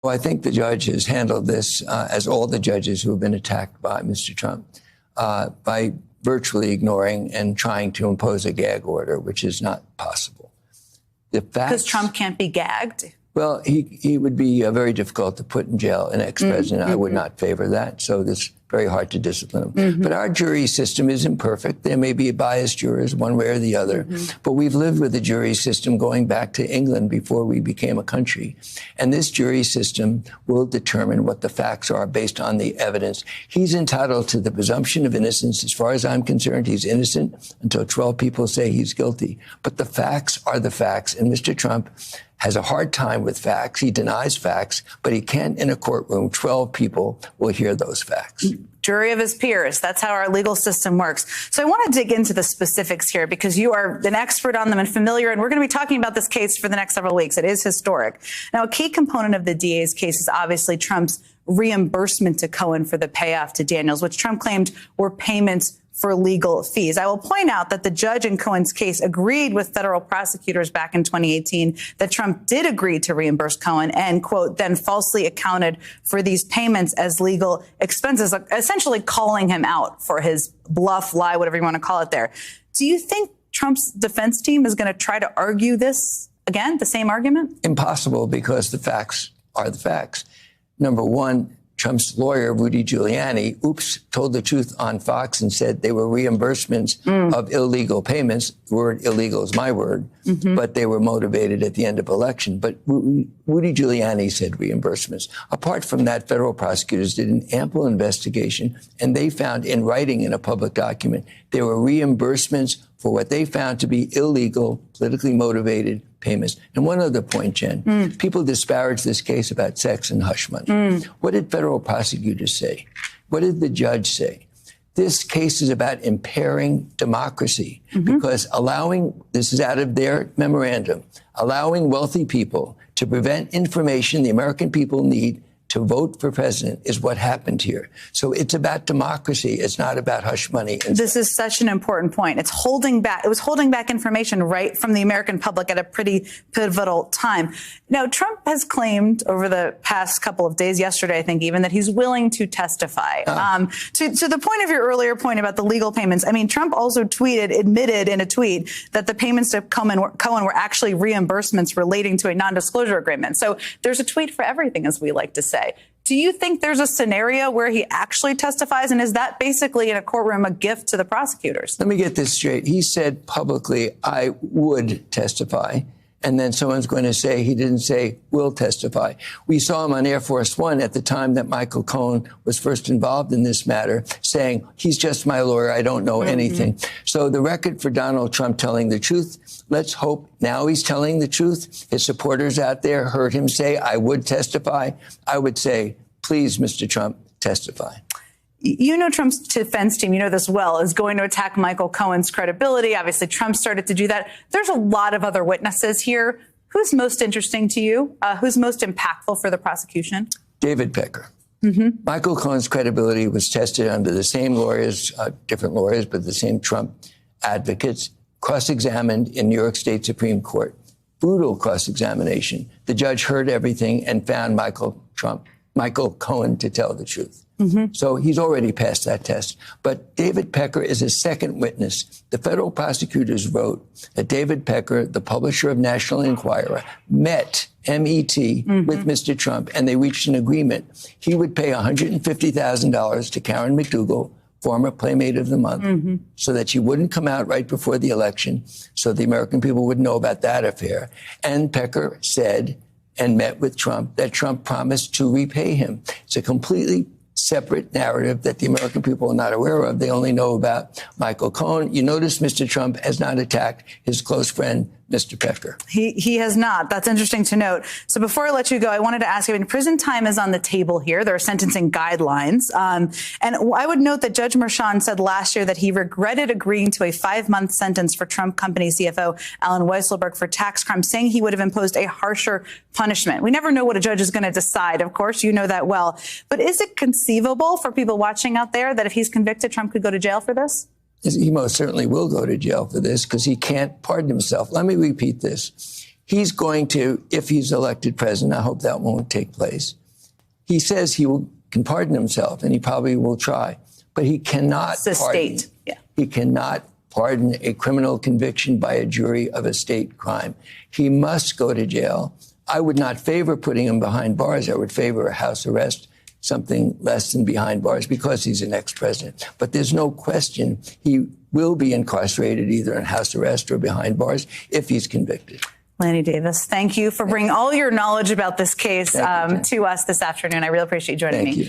Well, I think the judge has handled this, as all the judges who have been attacked by Mr. Trump, by virtually ignoring and trying to impose a gag order, which is not possible. Because Trump can't be gagged? Well, he would be very difficult to put in jail, an ex-president. I would not favor that. So it's very hard to discipline him. But our jury system is imperfect. There may be biased jurors one way or the other. But we've lived with the jury system going back to England before we became a country. And this jury system will determine what the facts are based on the evidence. He's entitled to the presumption of innocence. As far as I'm concerned, he's innocent until 12 people say he's guilty. But the facts are the facts. And Mr. Trump has a hard time with facts. He denies facts, but he can't in a courtroom. 12 people will hear those facts. Jury of his peers. That's how our legal system works. So I want to dig into the specifics here because you are an expert on them and familiar, and we're going to be talking about this case for the next several weeks. It is historic. Now, a key component of the DA's case is obviously Trump's reimbursement to Cohen for the payoff to Daniels, which Trump claimed were payments for legal fees. I will point out that the judge in Cohen's case agreed with federal prosecutors back in 2018 that Trump did agree to reimburse Cohen and, quote, then falsely accounted for these payments as legal expenses, essentially calling him out for his bluff, lie, whatever you want to call it there. Do you think Trump's defense team is going to try to argue this again, the same argument? Impossible, because the facts are the facts. Number one, Trump's lawyer, Rudy Giuliani, told the truth on Fox and said they were reimbursements of illegal payments. The word illegal is my word, but they were motivated at the end of election. But Rudy Giuliani said reimbursements. Apart from that, federal prosecutors did an ample investigation, and they found in writing in a public document there were reimbursements for what they found to be illegal, politically motivated payments. And one other point, Jen, people disparage this case about sex and hush money. What did federal prosecutors say? What did the judge say? This case is about impairing democracy because this is out of their memorandum, allowing wealthy people to prevent information the American people need to vote for president is what happened here. So it's about democracy. It's not about hush money. This is such an important point. It's holding back. It was holding back information right from the American public at a pretty pivotal time. Now, Trump has claimed over the past couple of days, yesterday, I think even, that he's willing to testify. To the point of your earlier point about the legal payments, I mean, Trump also admitted in a tweet that the payments to Cohen were actually reimbursements relating to a non-disclosure agreement. So there's a tweet for everything, as we like to say. Do you think there's a scenario where he actually testifies? And is that basically in a courtroom a gift to the prosecutors? Let me get this straight. He said publicly, I would testify. And then someone's going to say he didn't say will testify. We saw him on Air Force One at the time that Michael Cohen was first involved in this matter, saying he's just my lawyer. I don't know anything. So the record for Donald Trump telling the truth, let's hope now he's telling the truth. His supporters out there heard him say, I would testify. I would say, please, Mr. Trump, testify. You know, Trump's defense team, you know this well, is going to attack Michael Cohen's credibility. Obviously, Trump started to do that. There's a lot of other witnesses here. Who's most interesting to you? Who's most impactful for the prosecution? David Pecker. Michael Cohen's credibility was tested under the same lawyers, different lawyers, but the same Trump advocates, cross-examined in New York State Supreme Court. Brutal cross-examination. The judge heard everything and found Michael Cohen to tell the truth. So he's already passed that test. But David Pecker is a second witness. The federal prosecutors wrote that David Pecker, the publisher of National Enquirer, met, M-E-T, with Mr. Trump, and they reached an agreement. He would pay $150,000 to Karen McDougal, former Playmate of the Month, so that she wouldn't come out right before the election, so the American people would know about that affair. And Pecker said and met with Trump that Trump promised to repay him. It's a completely separate narrative that the American people are not aware of. They only know about Michael Cohen. You notice Mr. Trump has not attacked his close friend, Mr. Pecker. He has not. That's interesting to note. So before I let you go, I wanted to ask you, I mean, prison time is on the table here. There are sentencing guidelines. And I would note that Judge Merchan said last year that he regretted agreeing to a 5-month sentence for Trump company CFO Alan Weisselberg for tax crimes, saying he would have imposed a harsher punishment. We never know what a judge is going to decide. Of course, you know that well. But is it conceivable for people watching out there that if he's convicted, Trump could go to jail for this? He most certainly will go to jail for this because he can't pardon himself. Let me repeat this. He's going to, if he's elected president, I hope that won't take place. He says can pardon himself, and he probably will try, but he cannot It's the pardon. state. Yeah. He cannot pardon a criminal conviction by a jury of a state crime. He must go to jail. I would not favor putting him behind bars. I would favor a house arrest, something less than behind bars, because he's an ex-president. But there's no question he will be incarcerated either in house arrest or behind bars if he's convicted. Lanny Davis, thank you for bringing all your knowledge about this case to us this afternoon. I really appreciate you joining me. Thank you.